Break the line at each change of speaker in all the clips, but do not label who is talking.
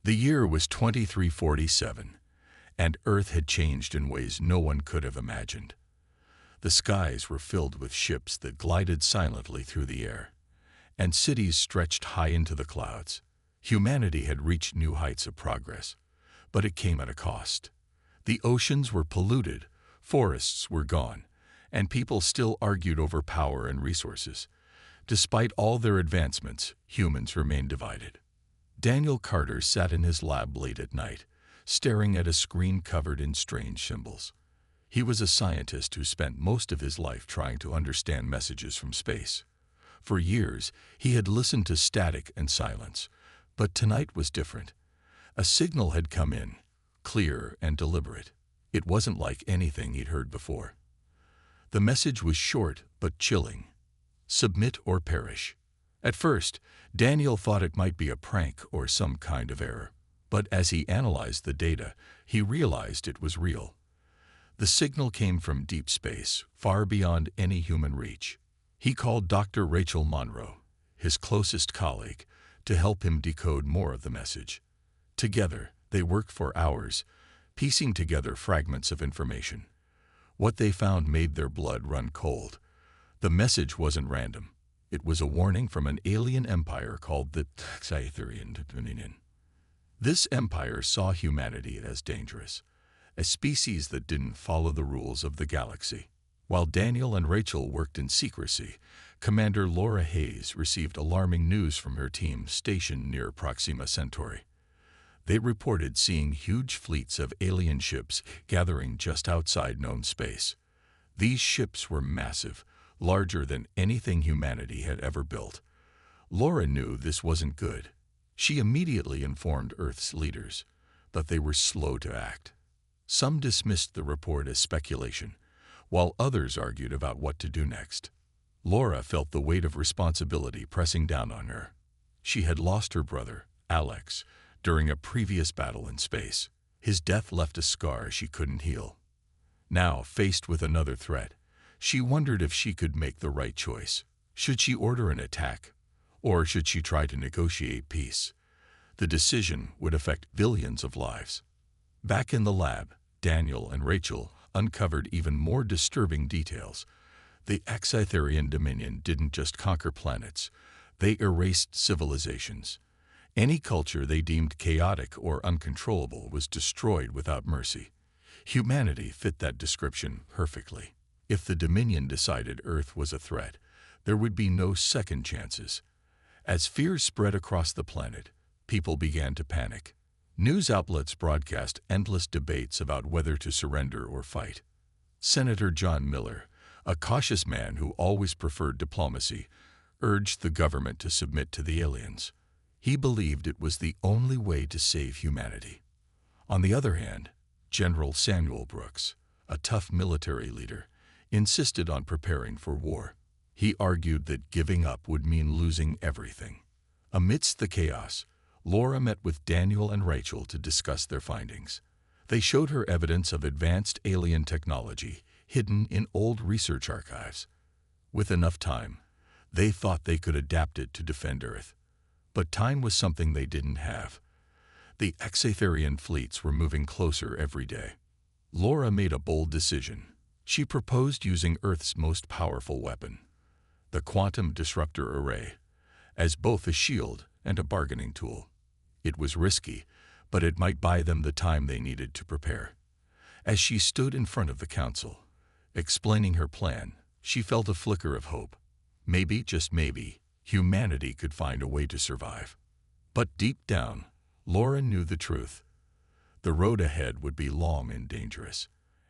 The year was 2347, and Earth had changed in ways no one could have imagined. The skies were filled with ships that glided silently through the air, and cities stretched high into the clouds. Humanity had reached new heights of progress, but it came at a cost. The oceans were polluted, forests were gone, and people still argued over power and resources. Despite all their advancements, humans remained divided. Daniel Carter sat in his lab late at night, staring at a screen covered in strange symbols. He was a scientist who spent most of his life trying to understand messages from space. For years, he had listened to static and silence, but tonight was different. A signal had come in, clear and deliberate. It wasn't like anything he'd heard before. The message was short but chilling. Submit or perish. At first, Daniel thought it might be a prank or some kind of error, but as he analyzed the data, he realized it was real. The signal came from deep space, far beyond any human reach. He called Dr. Rachel Monroe, his closest colleague, to help him decode more of the message. Together, they worked for hours, piecing together fragments of information. What they found made their blood run cold. The message wasn't random. It was a warning from an alien empire called the Scytherian Dominion. This empire saw humanity as dangerous, a species that didn't follow the rules of the galaxy. While Daniel and Rachel worked in secrecy, Commander Laura Hayes received alarming news from her team stationed near Proxima Centauri. They reported seeing huge fleets of alien ships gathering just outside known space. These ships were massive, larger than anything humanity had ever built. Laura knew this wasn't good. She immediately informed Earth's leaders, but they were slow to act. Some dismissed the report as speculation, while others argued about what to do next. Laura felt the weight of responsibility pressing down on her. She had lost her brother, Alex, during a previous battle in space. His death left a scar she couldn't heal. Now, faced with another threat, she wondered if she could make the right choice. Should she order an attack, or should she try to negotiate peace? The decision would affect billions of lives. Back in the lab, Daniel and Rachel uncovered even more disturbing details. The Scytherian Dominion didn't just conquer planets, they erased civilizations. Any culture they deemed chaotic or uncontrollable was destroyed without mercy. Humanity fit that description perfectly. If the Dominion decided Earth was a threat, there would be no second chances. As fear spread across the planet, people began to panic. News outlets broadcast endless debates about whether to surrender or fight. Senator John Miller, a cautious man who always preferred diplomacy, urged the government to submit to the aliens. He believed it was the only way to save humanity. On the other hand, General Samuel Brooks, a tough military leader, insisted on preparing for war. He argued that giving up would mean losing everything. Amidst the chaos, Laura met with Daniel and Rachel to discuss their findings. They showed her evidence of advanced alien technology hidden in old research archives. With enough time, they thought they could adapt it to defend Earth. But time was something they didn't have. The Scytherian fleets were moving closer every day. Laura made a bold decision. She proposed using Earth's most powerful weapon, the quantum disruptor array, as both a shield and a bargaining tool. It was risky, but it might buy them the time they needed to prepare. As she stood in front of the council, explaining her plan, she felt a flicker of hope. Maybe, just maybe, humanity could find a way to survive. But deep down, Laura knew the truth. The road ahead would be long and dangerous,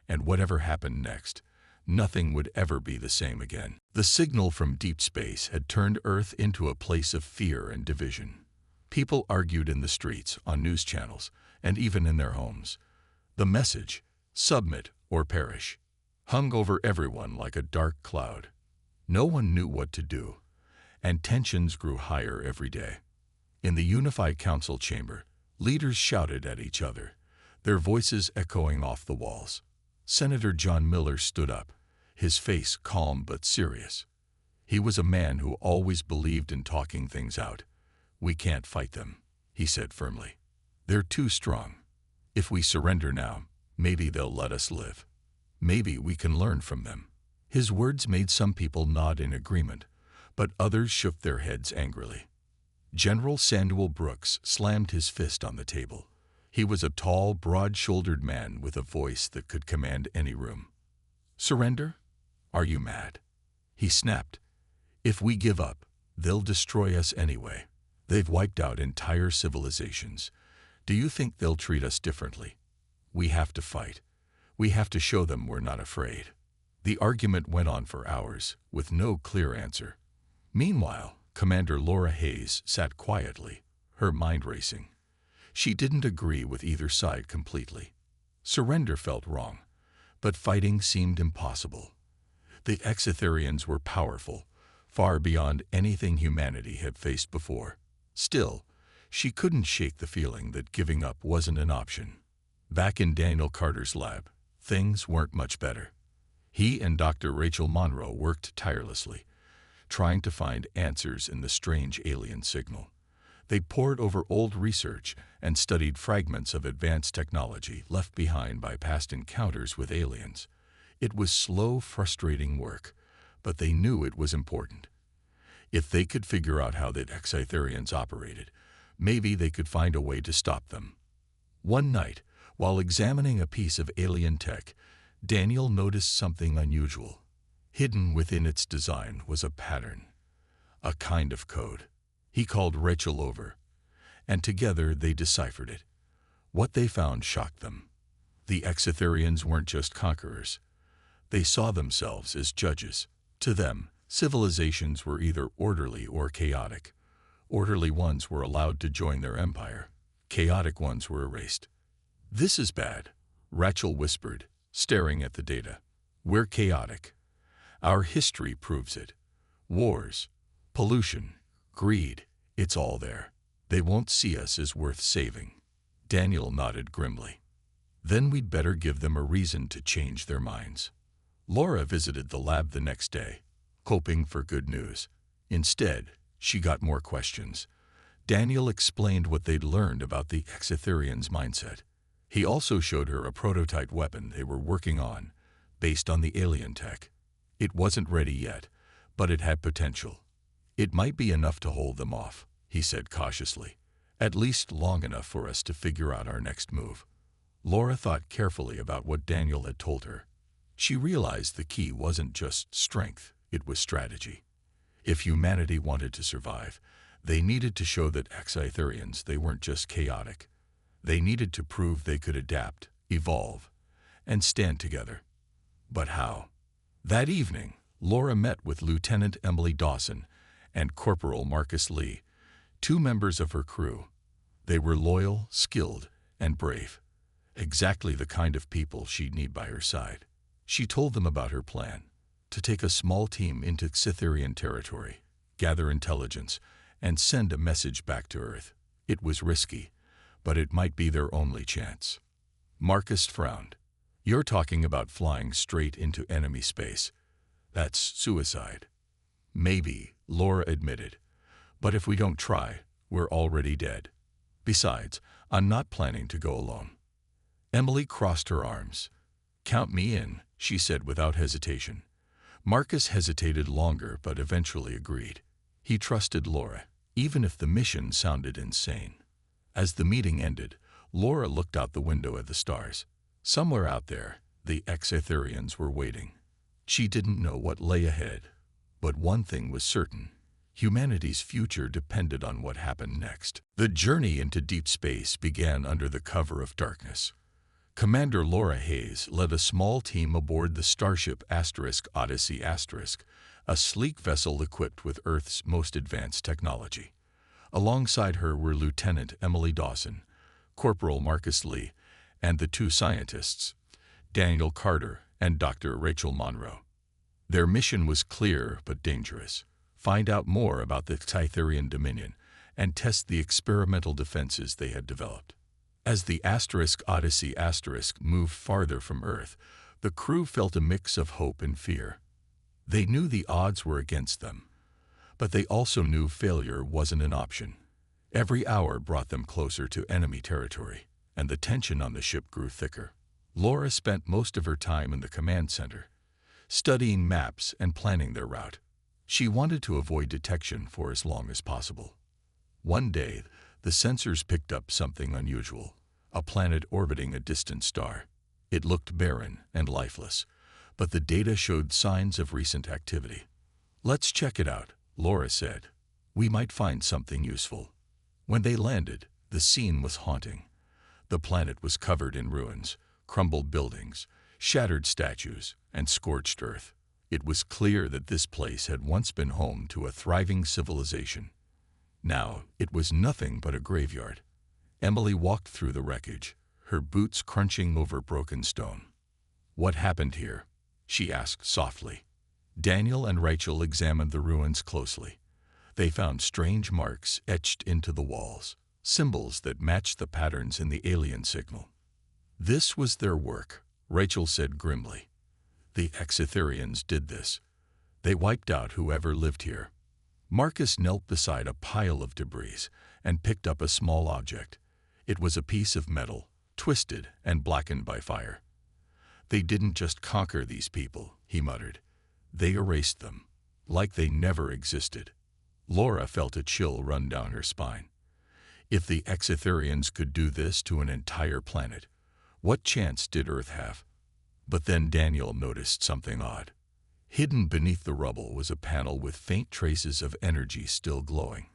and whatever happened next, nothing would ever be the same again. The signal from deep space had turned Earth into a place of fear and division. People argued in the streets, on news channels, and even in their homes. The message, submit or perish, hung over everyone like a dark cloud. No one knew what to do, and tensions grew higher every day. In the unified council chamber, leaders shouted at each other, their voices echoing off the walls. Senator John Miller stood up, his face calm but serious. He was a man who always believed in talking things out. "We can't fight them," he said firmly. They're too strong. If we surrender now, maybe they'll let us live. Maybe we can learn from them." His words made some people nod in agreement, but others shook their heads angrily. General Samuel Brooks slammed his fist on the table. He was a tall, broad-shouldered man with a voice that could command any room. "Surrender? Are you mad?" he snapped. "If we give up, they'll destroy us anyway. They've wiped out entire civilizations. Do you think they'll treat us differently? We have to fight. We have to show them we're not afraid." The argument went on for hours, with no clear answer. Meanwhile, Commander Laura Hayes sat quietly, her mind racing. She didn't agree with either side completely. Surrender felt wrong, but fighting seemed impossible. The Exetherians were powerful, far beyond anything humanity had faced before. Still, she couldn't shake the feeling that giving up wasn't an option. Back in Daniel Carter's lab, things weren't much better. He and Dr. Rachel Monroe worked tirelessly, trying to find answers in the strange alien signal. They pored over old research and studied fragments of advanced technology left behind by past encounters with aliens. It was slow, frustrating work, but they knew it was important. If they could figure out how the Exetherians operated, maybe they could find a way to stop them. One night, while examining a piece of alien tech, Daniel noticed something unusual. Hidden within its design was a pattern, a kind of code. He called Rachel over, and together they deciphered it. What they found shocked them. The Exetherians weren't just conquerors. They saw themselves as judges. To them, civilizations were either orderly or chaotic. Orderly ones were allowed to join their empire. Chaotic ones were erased. "This is bad," Rachel whispered, staring at the data. "We're chaotic. Our history proves it. Wars, pollution, greed, it's all there. They won't see us as worth saving." Daniel nodded grimly. "Then we'd better give them a reason to change their minds." Laura visited the lab the next day, hoping for good news. Instead, she got more questions. Daniel explained what they'd learned about the Exetherians' mindset. He also showed her a prototype weapon they were working on, based on the alien tech. It wasn't ready yet, but it had potential. "It might be enough to hold them off," he said cautiously. "At least long enough for us to figure out our next move." Laura thought carefully about what Daniel had told her. She realized the key wasn't just strength, it was strategy. If humanity wanted to survive, they needed to show that Exetherians they weren't just chaotic. They needed to prove they could adapt, evolve, and stand together. But how? That evening, Laura met with Lieutenant Emily Dawson and Corporal Marcus Lee, two members of her crew. They were loyal, skilled, and brave. Exactly the kind of people she'd need by her side. She told them about her plan, to take a small team into Exetherian territory, gather intelligence, and send a message back to Earth. It was risky, but it might be their only chance. Marcus frowned. "You're talking about flying straight into enemy space. That's suicide." "Maybe," Laura admitted. "But if we don't try, we're already dead. Besides, I'm not planning to go alone." Emily crossed her arms. "Count me in," she said without hesitation. Marcus hesitated longer but eventually agreed. He trusted Laura, even if the mission sounded insane. As the meeting ended, Laura looked out the window at the stars. Somewhere out there, the Exetherians were waiting. She didn't know what lay ahead, but one thing was certain. Humanity's future depended on what happened next. The journey into deep space began under the cover of darkness. Commander Laura Hayes led a small team aboard the starship Odyssey *, a sleek vessel equipped with Earth's most advanced technology. Alongside her were Lieutenant Emily Dawson, Corporal Marcus Lee, and the two scientists, Daniel Carter and Dr. Rachel Monroe. Their mission was clear but dangerous. Find out more about the Exetherian Dominion and test the experimental defenses they had developed. As the Odyssey moved farther from Earth, the crew felt a mix of hope and fear. They knew the odds were against them, but they also knew failure wasn't an option. Every hour brought them closer to enemy territory, and the tension on the ship grew thicker. Laura spent most of her time in the command center, studying maps and planning their route. She wanted to avoid detection for as long as possible. One day, the sensors picked up something unusual, a planet orbiting a distant star. It looked barren and lifeless, but the data showed signs of recent activity. "Let's check it out," Laura said. "We might find something useful." When they landed, the scene was haunting. The planet was covered in ruins, crumbled buildings, shattered statues, and scorched earth. It was clear that this place had once been home to a thriving civilization. Now, it was nothing but a graveyard. Emily walked through the wreckage, her boots crunching over broken stone. "What happened here?" she asked softly. Daniel and Rachel examined the ruins closely. They found strange marks etched into the walls, symbols that matched the patterns in the alien signal. "This was their work," Rachel said grimly. "The Exetherians did this. They wiped out whoever lived here." Marcus knelt beside a pile of debris and picked up a small object. It was a piece of metal, twisted and blackened by fire. "They didn't just conquer these people," he muttered. "They erased them, like they never existed." Laura felt a chill run down her spine. If the Exetherians could do this to an entire planet, what chance did Earth have? But then Daniel noticed something odd. Hidden beneath the rubble was a panel with faint traces of energy still glowing.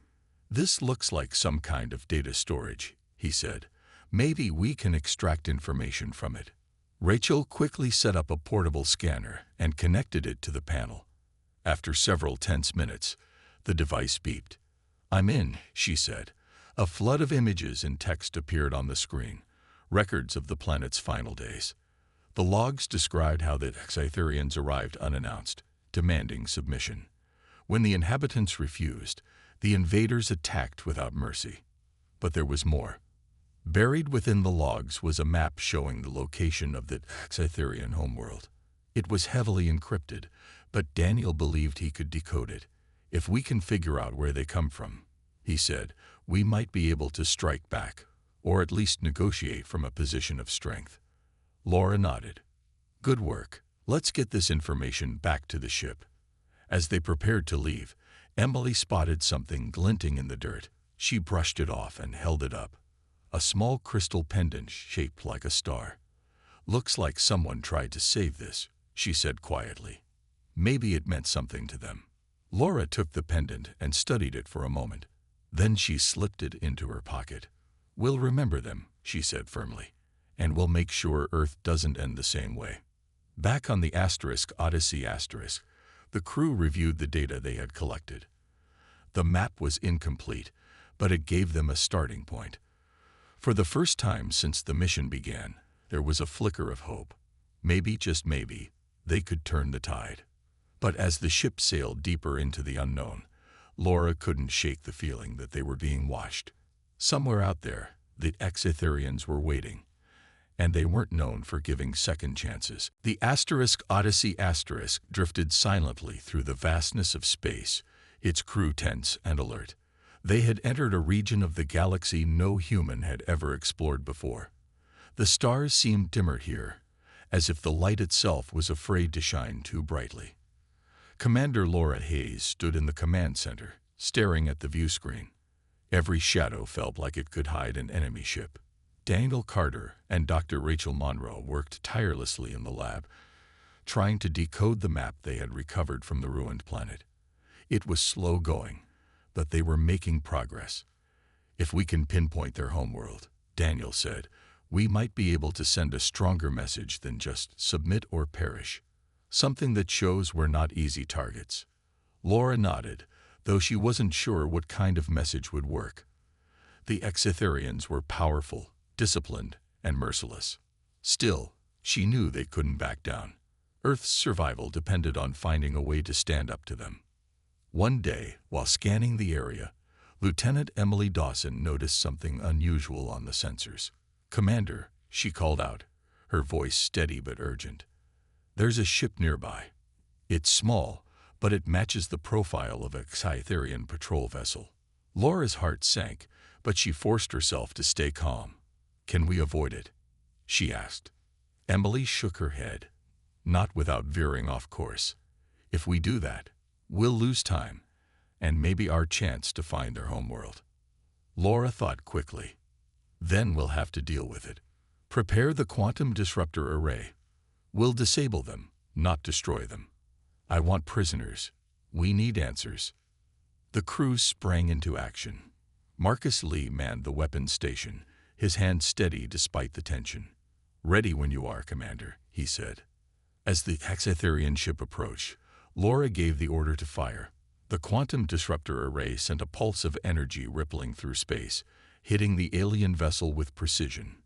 "This looks like some kind of data storage," he said. "Maybe we can extract information from it." Rachel quickly set up a portable scanner and connected it to the panel. After several tense minutes, the device beeped. "I'm in," she said. A flood of images and text appeared on the screen, records of the planet's final days. The logs described how the Exetherians arrived unannounced, demanding submission. When the inhabitants refused, the invaders attacked without mercy. But there was more. Buried within the logs was a map showing the location of the Exetherian homeworld. It was heavily encrypted, but Daniel believed he could decode it. "If we can figure out where they come from," he said, "we might be able to strike back, or at least negotiate from a position of strength." Laura nodded. "Good work. Let's get this information back to the ship." As they prepared to leave, Emily spotted something glinting in the dirt. She brushed it off and held it up. A small crystal pendant shaped like a star. "Looks like someone tried to save this," she said quietly. Maybe it meant something to them. Laura took the pendant and studied it for a moment. Then she slipped it into her pocket. "We'll remember them," she said firmly, "and we'll make sure Earth doesn't end the same way." Back on the Odyssey, the crew reviewed the data they had collected. The map was incomplete, but it gave them a starting point. For the first time since the mission began, there was a flicker of hope. Maybe, just maybe, they could turn the tide. But as the ship sailed deeper into the unknown, Laura couldn't shake the feeling that they were being watched. Somewhere out there, the Exetherians were waiting, and they weren't known for giving second chances. The Odyssey drifted silently through the vastness of space, its crew tense and alert. They had entered a region of the galaxy no human had ever explored before. The stars seemed dimmer here, as if the light itself was afraid to shine too brightly. Commander Laura Hayes stood in the command center, staring at the view screen. Every shadow felt like it could hide an enemy ship. Daniel Carter and Dr. Rachel Monroe worked tirelessly in the lab, trying to decode the map they had recovered from the ruined planet. It was slow going, but they were making progress. "If we can pinpoint their homeworld," Daniel said, "we might be able to send a stronger message than just submit or perish. Something that shows we're not easy targets." Laura nodded, though she wasn't sure what kind of message would work. The Exetherians were powerful, disciplined, and merciless. Still, she knew they couldn't back down. Earth's survival depended on finding a way to stand up to them. One day, while scanning the area, Lieutenant Emily Dawson noticed something unusual on the sensors. "Commander," she called out, her voice steady but urgent. "There's a ship nearby. It's small, but it matches the profile of a Exetherian patrol vessel." Laura's heart sank, but she forced herself to stay calm. "Can we avoid it?" she asked. Emily shook her head. "Not without veering off course. If we do that, we'll lose time, and maybe our chance to find their homeworld." Laura thought quickly. "Then we'll have to deal with it. Prepare the quantum disruptor array. We'll disable them, not destroy them. I want prisoners. We need answers." The crew sprang into action. Marcus Lee manned the weapons station, his hand steady despite the tension. "Ready when you are, Commander," he said. As the Hexatherian ship approached, Laura gave the order to fire. The quantum disruptor array sent a pulse of energy rippling through space, hitting the alien vessel with precision.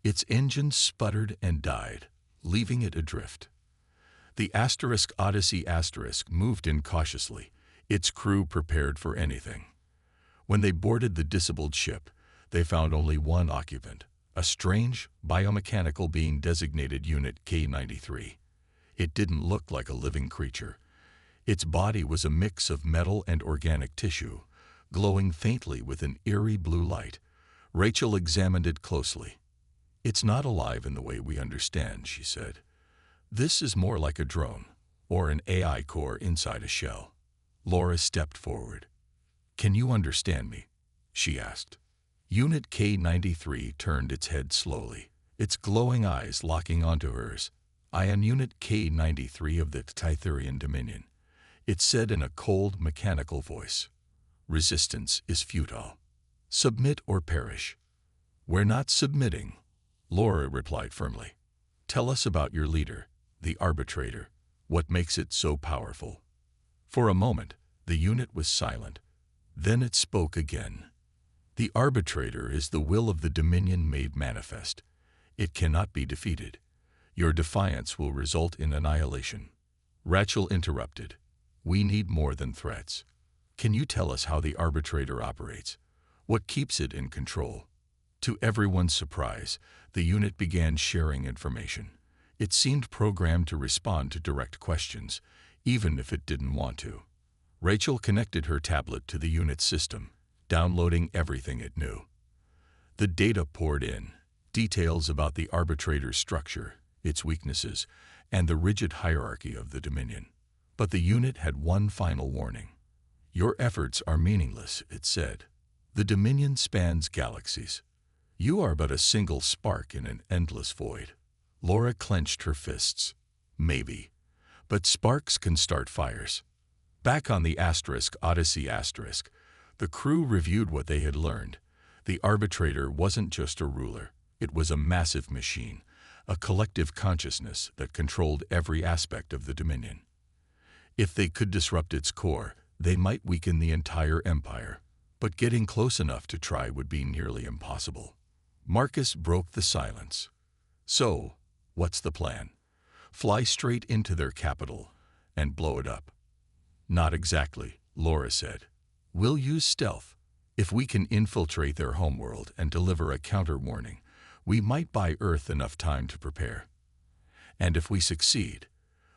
Its engines sputtered and died, leaving it adrift. The Odyssey moved in cautiously, its crew prepared for anything. When they boarded the disabled ship, they found only one occupant, a strange, biomechanical being designated Unit K-93. It didn't look like a living creature. Its body was a mix of metal and organic tissue, glowing faintly with an eerie blue light. Rachel examined it closely. "It's not alive in the way we understand," she said. "This is more like a drone, or an AI core inside a shell." Laura stepped forward. "Can you understand me?" she asked. Unit K-93 turned its head slowly, its glowing eyes locking onto hers. "I am Unit K-93 of the Tytherian Dominion," it said in a cold, mechanical voice. "Resistance is futile. Submit or perish." "We're not submitting," Laura replied firmly. "Tell us about your leader, the Arbitrator. What makes it so powerful?" For a moment, the unit was silent. Then it spoke again. "The Arbitrator is the will of the Dominion made manifest. It cannot be defeated. Your defiance will result in annihilation." Rachel interrupted. "We need more than threats. Can you tell us how the Arbitrator operates? What keeps it in control?" To everyone's surprise, the unit began sharing information. It seemed programmed to respond to direct questions, even if it didn't want to. Rachel connected her tablet to the unit's system, downloading everything it knew. The data poured in, details about the Arbitrator's structure, its weaknesses, and the rigid hierarchy of the Dominion. But the unit had one final warning. "Your efforts are meaningless," it said. "The Dominion spans galaxies. You are but a single spark in an endless void." Laura clenched her fists. "Maybe. But sparks can start fires." Back on the Odyssey, the crew reviewed what they had learned. The Arbitrator wasn't just a ruler. It was a massive machine, a collective consciousness that controlled every aspect of the Dominion. If they could disrupt its core, they might weaken the entire empire. But getting close enough to try would be nearly impossible. Marcus broke the silence. "So, what's the plan? Fly straight into their capital and blow it up?" "Not exactly," Laura said. "We'll use stealth. If we can infiltrate their homeworld and deliver a counter-warning, we might buy Earth enough time to prepare. And if we succeed,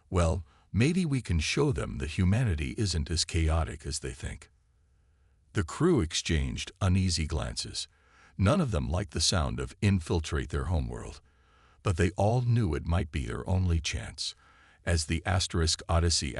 well, maybe we can show them that humanity isn't as chaotic as they think." The crew exchanged uneasy glances. None of them liked the sound of "infiltrate their homeworld," but they all knew it might be their only chance. As the Odyssey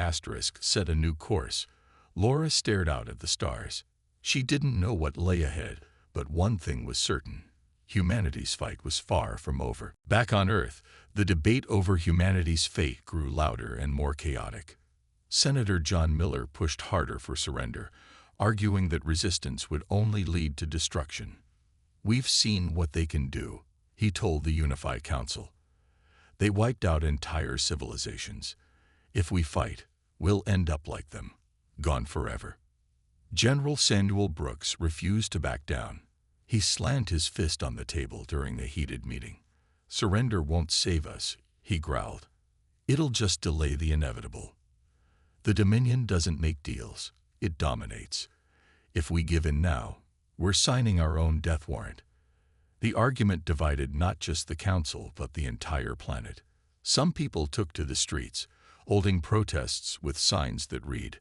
set a new course, Laura stared out at the stars. She didn't know what lay ahead, but one thing was certain. Humanity's fight was far from over. Back on Earth, the debate over humanity's fate grew louder and more chaotic. Senator John Miller pushed harder for surrender, arguing that resistance would only lead to destruction. "We've seen what they can do," he told the Unified Council. "They wiped out entire civilizations. If we fight, we'll end up like them, gone forever." General Samuel Brooks refused to back down. He slammed his fist on the table during the heated meeting. "Surrender won't save us," he growled. "It'll just delay the inevitable. The Dominion doesn't make deals, it dominates. If we give in now, we're signing our own death warrant." The argument divided not just the council, but the entire planet. Some people took to the streets, holding protests with signs that read,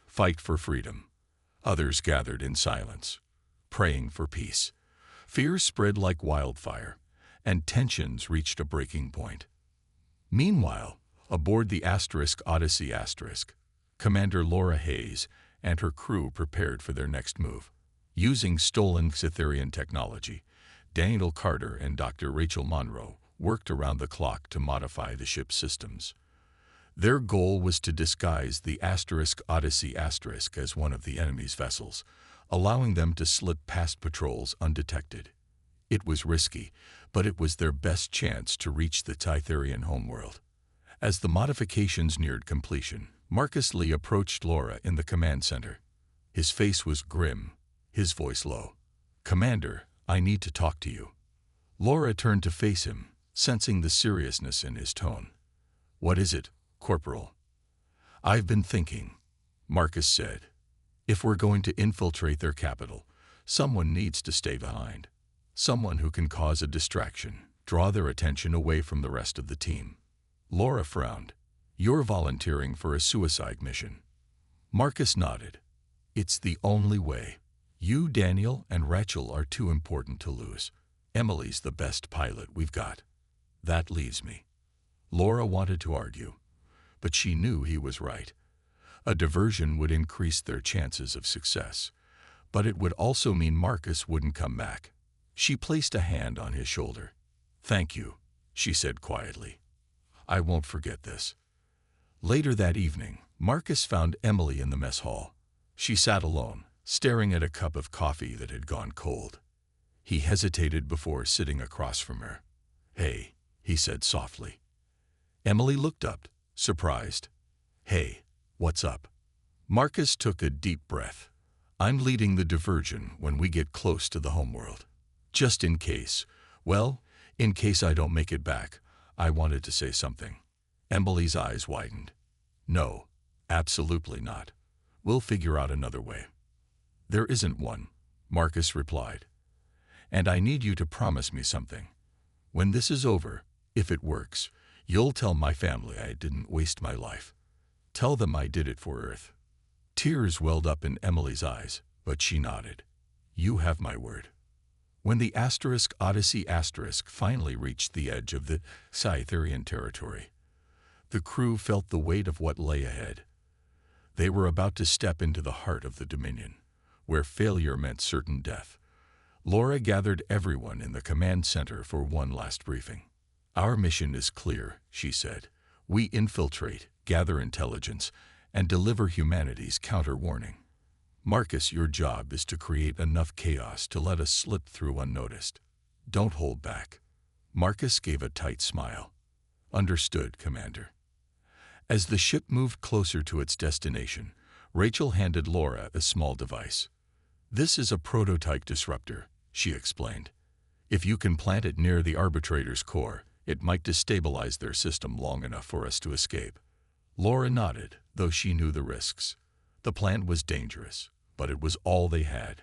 "Fight for freedom." Others gathered in silence, praying for peace. Fear spread like wildfire, and tensions reached a breaking point. Meanwhile, aboard the Odyssey Commander Laura Hayes and her crew prepared for their next move. Using stolen Cytherian technology, Daniel Carter and Dr. Rachel Monroe worked around the clock to modify the ship's systems. Their goal was to disguise the Odyssey as one of the enemy's vessels, allowing them to slip past patrols undetected. It was risky, but it was their best chance to reach the Cytherian homeworld. As the modifications neared completion, Marcus Lee approached Laura in the command center. His face was grim, his voice low. "Commander, I need to talk to you." Laura turned to face him, sensing the seriousness in his tone. "What is it, Corporal?" "I've been thinking," Marcus said. "If we're going to infiltrate their capital, someone needs to stay behind. Someone who can cause a distraction, draw their attention away from the rest of the team." Laura frowned. "You're volunteering for a suicide mission." Marcus nodded. "It's the only way. You, Daniel, and Rachel are too important to lose. Emily's the best pilot we've got. That leaves me." Laura wanted to argue, but she knew he was right. A diversion would increase their chances of success, but it would also mean Marcus wouldn't come back. She placed a hand on his shoulder. "Thank you," she said quietly. "I won't forget this." Later that evening, Marcus found Emily in the mess hall. She sat alone, staring at a cup of coffee that had gone cold. He hesitated before sitting across from her. "Hey," he said softly. Emily looked up, surprised. "Hey, what's up?" Marcus took a deep breath. "I'm leading the diversion when we get close to the homeworld. Just in case, in case I don't make it back, I wanted to say something." Emily's eyes widened. "No, absolutely not. We'll figure out another way." "There isn't one," Marcus replied. "And I need you to promise me something. When this is over, if it works, you'll tell my family I didn't waste my life. Tell them I did it for Earth." Tears welled up in Emily's eyes, but she nodded. "You have my word." When the Odyssey finally reached the edge of the Cytherian territory, the crew felt the weight of what lay ahead. They were about to step into the heart of the Dominion, where failure meant certain death. Laura gathered everyone in the command center for one last briefing. "Our mission is clear," she said. "We infiltrate, gather intelligence, and deliver humanity's counter-warning. Marcus, your job is to create enough chaos to let us slip through unnoticed. Don't hold back." Marcus gave a tight smile. "Understood, Commander." As the ship moved closer to its destination, Rachel handed Laura a small device. "This is a prototype disruptor," she explained. "If you can plant it near the arbitrator's core, it might destabilize their system long enough for us to escape." Laura nodded, though she knew the risks. The plant was dangerous, but it was all they had.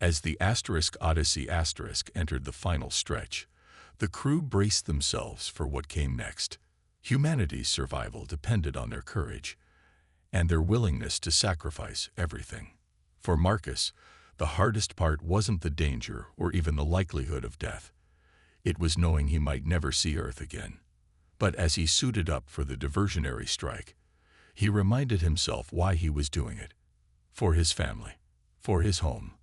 As the Odyssey entered the final stretch, the crew braced themselves for what came next. Humanity's survival depended on their courage and their willingness to sacrifice everything. For Marcus, the hardest part wasn't the danger or even the likelihood of death. It was knowing he might never see Earth again. But as he suited up for the diversionary strike, he reminded himself why he was doing it. For his family, for his home,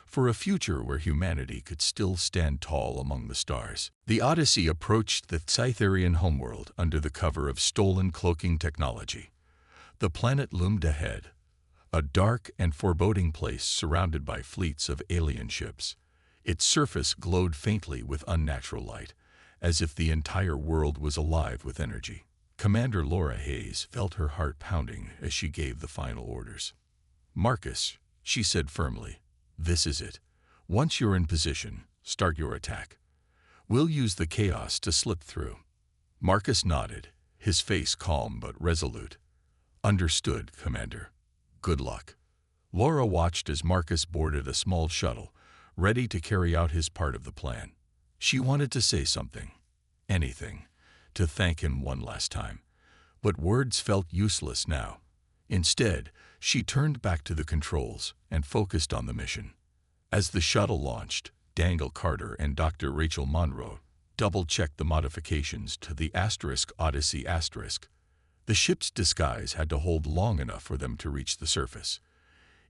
for a future where humanity could still stand tall among the stars. The Odyssey approached the Cytherian homeworld under the cover of stolen cloaking technology. The planet loomed ahead, a dark and foreboding place surrounded by fleets of alien ships. Its surface glowed faintly with unnatural light, as if the entire world was alive with energy. Commander Laura Hayes felt her heart pounding as she gave the final orders. "Marcus," she said firmly, "this is it. Once you're in position, start your attack. We'll use the chaos to slip through." Marcus nodded, his face calm but resolute. "Understood, Commander. Good luck." Laura watched as Marcus boarded a small shuttle, ready to carry out his part of the plan. She wanted to say something, anything, to thank him one last time, but words felt useless now. Instead, she turned back to the controls and focused on the mission. As the shuttle launched, Daniel Carter and Dr. Rachel Monroe double-checked the modifications to the Odyssey *. The ship's disguise had to hold long enough for them to reach the surface.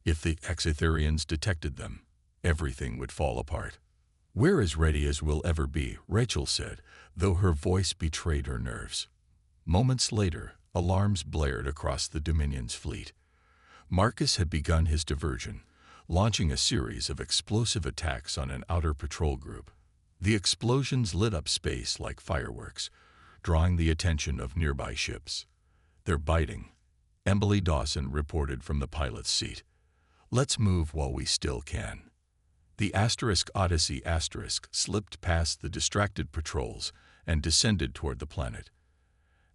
If the Exetherians detected them, everything would fall apart. "We're as ready as we'll ever be," Rachel said, though her voice betrayed her nerves. Moments later, alarms blared across the Dominion's fleet. Marcus had begun his diversion, launching a series of explosive attacks on an outer patrol group. The explosions lit up space like fireworks, drawing the attention of nearby ships. "They're biting," Emily Dawson reported from the pilot's seat. "Let's move while we still can." The Odyssey * slipped past the distracted patrols and descended toward the planet.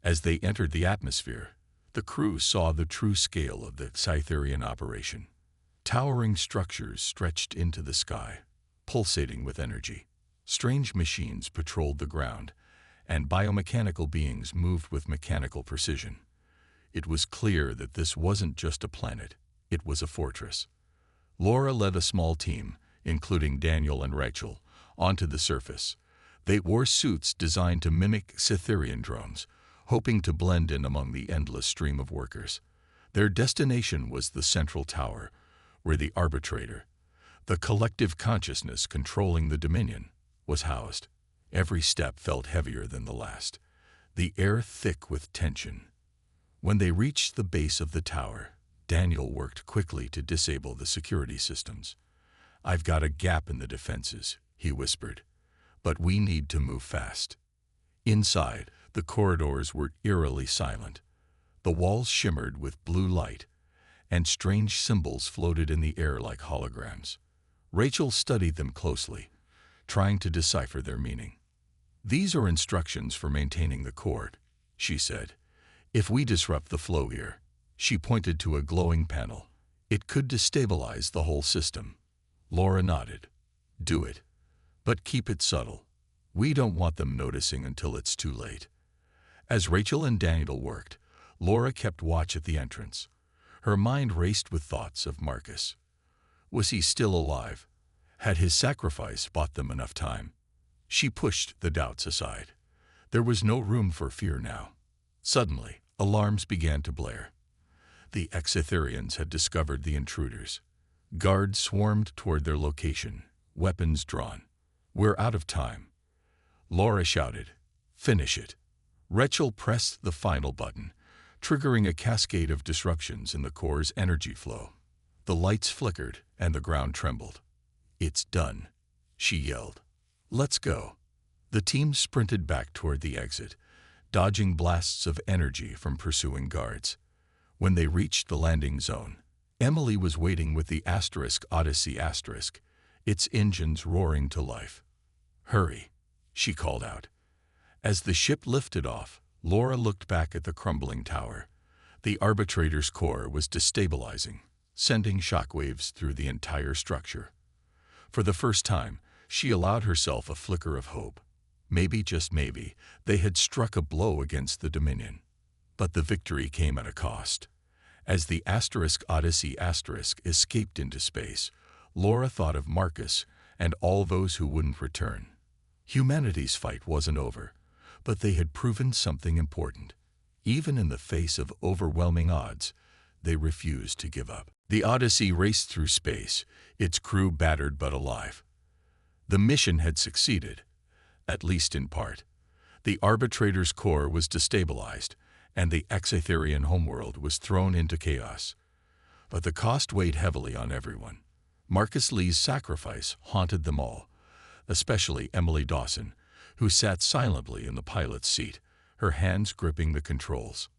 As they entered the atmosphere, the crew saw the true scale of the Scytherian operation. Towering structures stretched into the sky, pulsating with energy. Strange machines patrolled the ground, and biomechanical beings moved with mechanical precision. It was clear that this wasn't just a planet, it was a fortress. Laura led a small team, including Daniel and Rachel, onto the surface. They wore suits designed to mimic Scytherian drones, hoping to blend in among the endless stream of workers. Their destination was the central tower, where the arbitrator, the collective consciousness controlling the Dominion, was housed. Every step felt heavier than the last, the air thick with tension. When they reached the base of the tower, Daniel worked quickly to disable the security systems. "I've got a gap in the defenses," he whispered, "but we need to move fast." Inside, the corridors were eerily silent. The walls shimmered with blue light, and strange symbols floated in the air like holograms. Rachel studied them closely, trying to decipher their meaning. "These are instructions for maintaining the cord," she said. "If we disrupt the flow here," she pointed to a glowing panel, "it could destabilize the whole system." Laura nodded. "Do it. But keep it subtle. We don't want them noticing until it's too late." As Rachel and Daniel worked, Laura kept watch at the entrance. Her mind raced with thoughts of Marcus. Was he still alive? Had his sacrifice bought them enough time? She pushed the doubts aside. There was no room for fear now. Suddenly, alarms began to blare. The Exetherians had discovered the intruders. Guards swarmed toward their location, weapons drawn. "We're out of time." Laura shouted, "Finish it." Rachel pressed the final button, triggering a cascade of disruptions in the core's energy flow. The lights flickered and the ground trembled. "It's done," she yelled. "Let's go." The team sprinted back toward the exit, dodging blasts of energy from pursuing guards. When they reached the landing zone, Emily was waiting with the Odyssey *, its engines roaring to life. "Hurry," she called out. As the ship lifted off, Laura looked back at the crumbling tower. The arbitrator's core was destabilizing, sending shockwaves through the entire structure. For the first time, she allowed herself a flicker of hope. Maybe, just maybe, they had struck a blow against the Dominion. But the victory came at a cost. As the Odyssey * escaped into space, Laura thought of Marcus and all those who wouldn't return. Humanity's fight wasn't over, but they had proven something important. Even in the face of overwhelming odds, they refused to give up. The Odyssey raced through space, its crew battered but alive. The mission had succeeded, at least in part. The arbitrator's core was destabilized, and the Exetherian homeworld was thrown into chaos. But the cost weighed heavily on everyone. Marcus Lee's sacrifice haunted them all, especially Emily Dawson, who sat silently in the pilot's seat, her hands gripping the controls.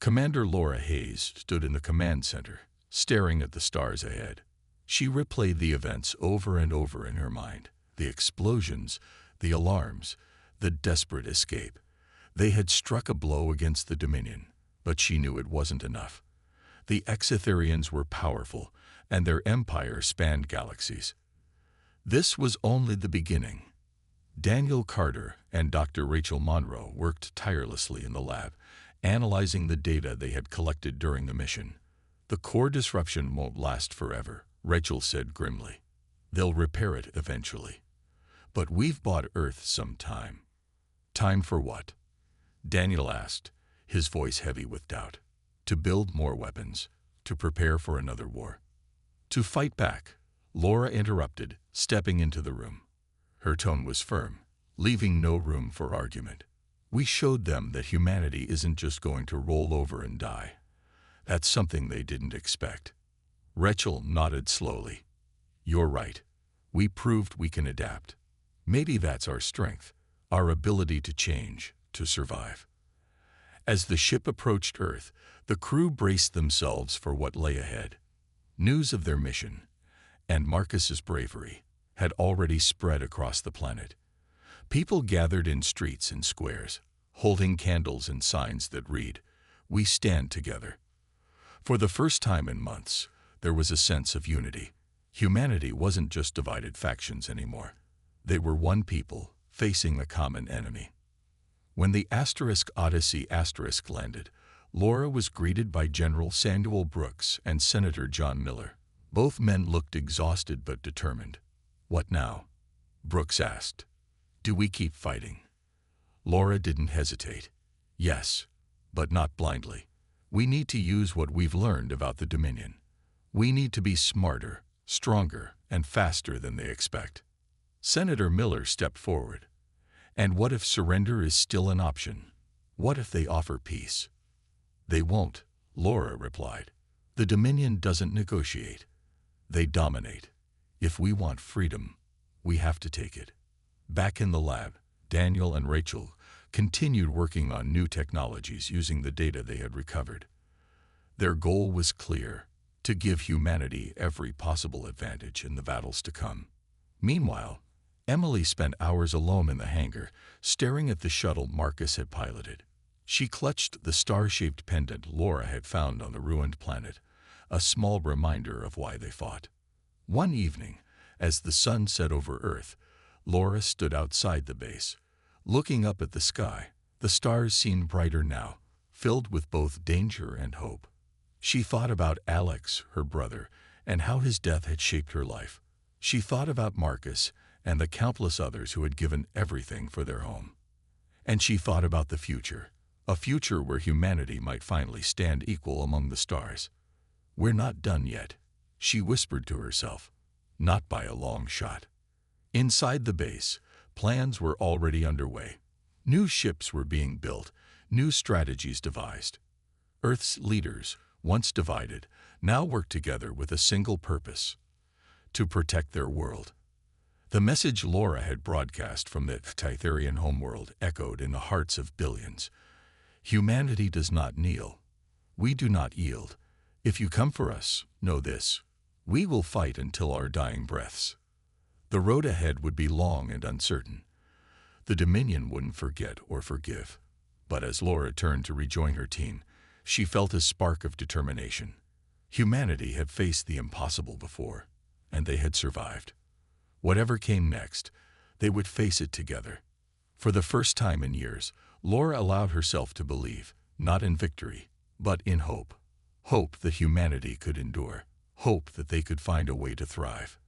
Commander Laura Hayes stood in the command center, staring at the stars ahead. She replayed the events over and over in her mind. The explosions, the alarms, the desperate escape. They had struck a blow against the Dominion, but she knew it wasn't enough. The Exetherians were powerful, and their empire spanned galaxies. This was only the beginning. Daniel Carter and Dr. Rachel Monroe worked tirelessly in the lab, analyzing the data they had collected during the mission. "The core disruption won't last forever," Rachel said grimly. They'll repair it eventually. But we've bought Earth some time. Time for what? Daniel asked, his voice heavy with doubt. To build more weapons, to prepare for another war. To fight back, Laura interrupted, stepping into the room. Her tone was firm, leaving no room for argument. We showed them that humanity isn't just going to roll over and die. That's something they didn't expect. Rachel nodded slowly. You're right. We proved we can adapt. Maybe that's our strength, our ability to change, to survive. As the ship approached Earth, the crew braced themselves for what lay ahead. News of their mission, and Marcus's bravery, had already spread across the planet. People gathered in streets and squares, holding candles and signs that read, "We stand together." For the first time in months, there was a sense of unity. Humanity wasn't just divided factions anymore. They were one people, facing a common enemy. When the Odyssey landed, Laura was greeted by General Samuel Brooks and Senator John Miller. Both men looked exhausted but determined. What now? Brooks asked. Do we keep fighting? Laura didn't hesitate. Yes, but not blindly. We need to use what we've learned about the Dominion. We need to be smarter, stronger, and faster than they expect. Senator Miller stepped forward. And what if surrender is still an option? What if they offer peace? They won't, Laura replied. The Dominion doesn't negotiate. They dominate. If we want freedom, we have to take it. Back in the lab, Daniel and Rachel continued working on new technologies using the data they had recovered. Their goal was clear, to give humanity every possible advantage in the battles to come. Meanwhile, Emily spent hours alone in the hangar, staring at the shuttle Marcus had piloted. She clutched the star-shaped pendant Laura had found on the ruined planet, a small reminder of why they fought. One evening, as the sun set over Earth, Laura stood outside the base. Looking up at the sky, the stars seemed brighter now, filled with both danger and hope. She thought about Alex, her brother, and how his death had shaped her life. She thought about Marcus and the countless others who had given everything for their home. And she thought about the future, a future where humanity might finally stand equal among the stars. We're not done yet, she whispered to herself, not by a long shot. Inside the base, plans were already underway. New ships were being built, new strategies devised. Earth's leaders, once divided, now worked together with a single purpose: to protect their world. The message Laura had broadcast from the Titharian homeworld echoed in the hearts of billions. Humanity does not kneel. We do not yield. If you come for us, know this: we will fight until our dying breaths. The road ahead would be long and uncertain. The Dominion wouldn't forget or forgive. But as Laura turned to rejoin her team, she felt a spark of determination. Humanity had faced the impossible before, and they had survived. Whatever came next, they would face it together. For the first time in years, Laura allowed herself to believe, not in victory, but in hope. Hope that humanity could endure. Hope that they could find a way to thrive.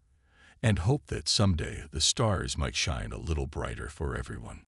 And hope that someday the stars might shine a little brighter for everyone.